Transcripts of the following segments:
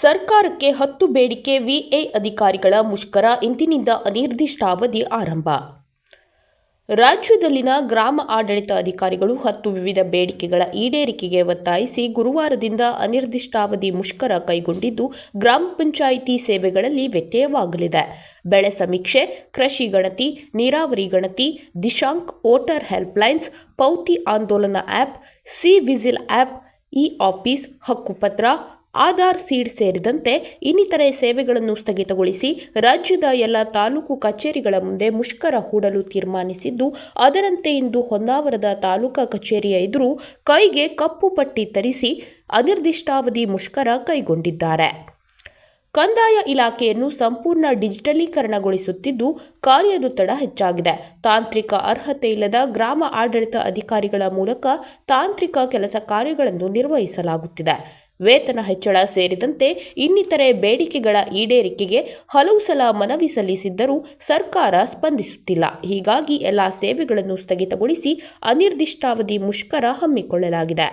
ಸರ್ಕಾರಕ್ಕೆ 10 ಬೇಡಿಕೆ ವಿಎ ಅಧಿಕಾರಿಗಳ ಮುಷ್ಕರ ಇಂದಿನಿಂದ ಅನಿರ್ದಿಷ್ಟಾವಧಿ ಆರಂಭ. ರಾಜ್ಯದಲ್ಲಿನ ಗ್ರಾಮ ಆಡಳಿತ ಅಧಿಕಾರಿಗಳು 10 ವಿವಿಧ ಬೇಡಿಕೆಗಳ ಈಡೇರಿಕೆಗೆ ಒತ್ತಾಯಿಸಿ ಗುರುವಾರದಿಂದ ಅನಿರ್ದಿಷ್ಟಾವಧಿ ಮುಷ್ಕರ ಕೈಗೊಂಡಿದ್ದು, ಗ್ರಾಮ ಪಂಚಾಯಿತಿ ಸೇವೆಗಳಲ್ಲಿ ವ್ಯತ್ಯಯವಾಗಲಿದೆ. ಬೆಳೆ ಸಮೀಕ್ಷೆ, ಕೃಷಿ ಗಣತಿ, ನೀರಾವರಿ ಗಣತಿ, ದಿಶಾಂಕ್, ವೋಟರ್ ಹೆಲ್ಪ್ಲೈನ್ಸ್, ಪೌತಿ ಆಂದೋಲನ app, C vigil app, e office, ಹಕ್ಕುಪತ್ರ, ಆಧಾರ್ ಸೀಡ್ ಸೇರಿದಂತೆ ಇನ್ನಿತರೆ ಸೇವೆಗಳನ್ನು ಸ್ಥಗಿತಗೊಳಿಸಿ ರಾಜ್ಯದ ಎಲ್ಲ ತಾಲೂಕು ಕಚೇರಿಗಳ ಮುಂದೆ ಮುಷ್ಕರ ಹೂಡಲು ತೀರ್ಮಾನಿಸಿದ್ದು, ಅದರಂತೆ ಇಂದು ಹೊನ್ನಾವರದ ತಾಲೂಕಾ ಕಚೇರಿಯ ಎದುರು ಕೈಗೆ ಕಪ್ಪು ಪಟ್ಟಿ ಧರಿಸಿ ಅನಿರ್ದಿಷ್ಟಾವಧಿ ಮುಷ್ಕರ ಕೈಗೊಂಡಿದ್ದಾರೆ. ಕಂದಾಯ ಇಲಾಖೆಯನ್ನು ಸಂಪೂರ್ಣ ಡಿಜಿಟಲೀಕರಣಗೊಳಿಸುತ್ತಿದ್ದು, ಕಾರ್ಯದೊತ್ತಡ ಹೆಚ್ಚಾಗಿದೆ. ತಾಂತ್ರಿಕ ಅರ್ಹತೆ ಇಲ್ಲದ ಗ್ರಾಮ ಆಡಳಿತ ಅಧಿಕಾರಿಗಳ ಮೂಲಕ ತಾಂತ್ರಿಕ ಕೆಲಸ ಕಾರ್ಯಗಳನ್ನು ನಿರ್ವಹಿಸಲಾಗುತ್ತಿದೆ. ವೇತನ ಹೆಚ್ಚಳ ಸೇರಿದಂತೆ ಇನ್ನಿತರೆ ಬೇಡಿಕೆಗಳ ಈಡೇರಿಕೆಗೆ ಹಲವು ಸಲ ಮನವಿ ಸಲ್ಲಿಸಿದ್ದರೂ ಸರ್ಕಾರ ಸ್ಪಂದಿಸುತ್ತಿಲ್ಲ. ಹೀಗಾಗಿ ಎಲ್ಲ ಸೇವೆಗಳನ್ನು ಸ್ಥಗಿತಗೊಳಿಸಿ ಅನಿರ್ದಿಷ್ಟಾವಧಿ ಮುಷ್ಕರ ಹಮ್ಮಿಕೊಳ್ಳಲಾಗಿದೆ.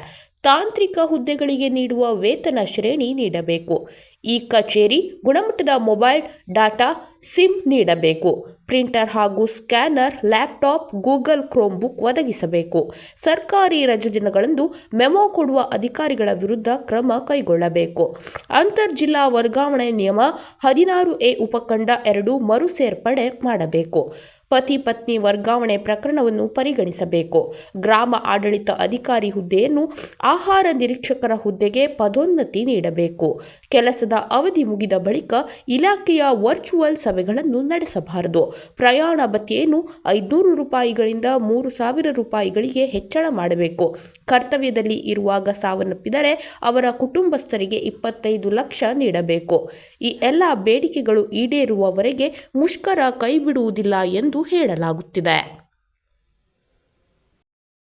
ತಾಂತ್ರಿಕ ಹುದ್ದೆಗಳಿಗೆ ನೀಡುವ ವೇತನ ಶ್ರೇಣಿ ನೀಡಬೇಕು. ಈ ಕಚೇರಿ ಗುಣಮಟ್ಟದ ಮೊಬೈಲ್ ಡಾಟಾ ಸಿಮ್ ನೀಡಬೇಕು. ಪ್ರಿಂಟರ್ ಹಾಗೂ scanner, laptop, Google Chrome book ಒದಗಿಸಬೇಕು. ಸರ್ಕಾರಿ ರಜಾದಿನಗಳಂದು ಮೆಮೊ ಕೊಡುವ ಅಧಿಕಾರಿಗಳ ವಿರುದ್ಧ ಕ್ರಮ ಕೈಗೊಳ್ಳಬೇಕು. ಅಂತರ್ಜಿಲ್ಲಾ ವರ್ಗಾವಣೆ ನಿಯಮ 16A ಉಪಖಂಡ 2 ಮರು ಸೇರ್ಪಡೆ ಮಾಡಬೇಕು. ಪತಿ ಪತ್ನಿ ವರ್ಗಾವಣೆ ಪ್ರಕರಣವನ್ನು ಪರಿಗಣಿಸಬೇಕು. ಗ್ರಾಮ ಆಡಳಿತ ಅಧಿಕಾರಿ ಹುದ್ದೆಯನ್ನು ಆಹಾರ ನಿರೀಕ್ಷಕರ ಹುದ್ದೆಗೆ ಪದೋನ್ನತಿ ನೀಡಬೇಕು. ಕೆಲಸದ ಅವಧಿ ಮುಗಿದ ಬಳಿಕ ಇಲಾಖೆಯ ವರ್ಚುವಲ್ ಸಭೆಗಳನ್ನು ನಡೆಸಬಾರದು. ಪ್ರಯಾಣ ಭತ್ಯೆಯನ್ನು 500 ರೂಪಾಯಿಗಳಿಂದ 3,000 ರೂಪಾಯಿಗಳಿಗೆ ಹೆಚ್ಚಳ ಮಾಡಬೇಕು. ಕರ್ತವ್ಯದಲ್ಲಿ ಇರುವಾಗ ಸಾವನ್ನಪ್ಪಿದರೆ ಅವರ ಕುಟುಂಬಸ್ಥರಿಗೆ 25 ಲಕ್ಷ ನೀಡಬೇಕು. ಈ ಎಲ್ಲ ಬೇಡಿಕೆಗಳು ಈಡೇರುವವರೆಗೆ ಮುಷ್ಕರ ಕೈಬಿಡುವುದಿಲ್ಲ ಎಂದು ಹೇಳಲಾಗುತ್ತಿದೆ.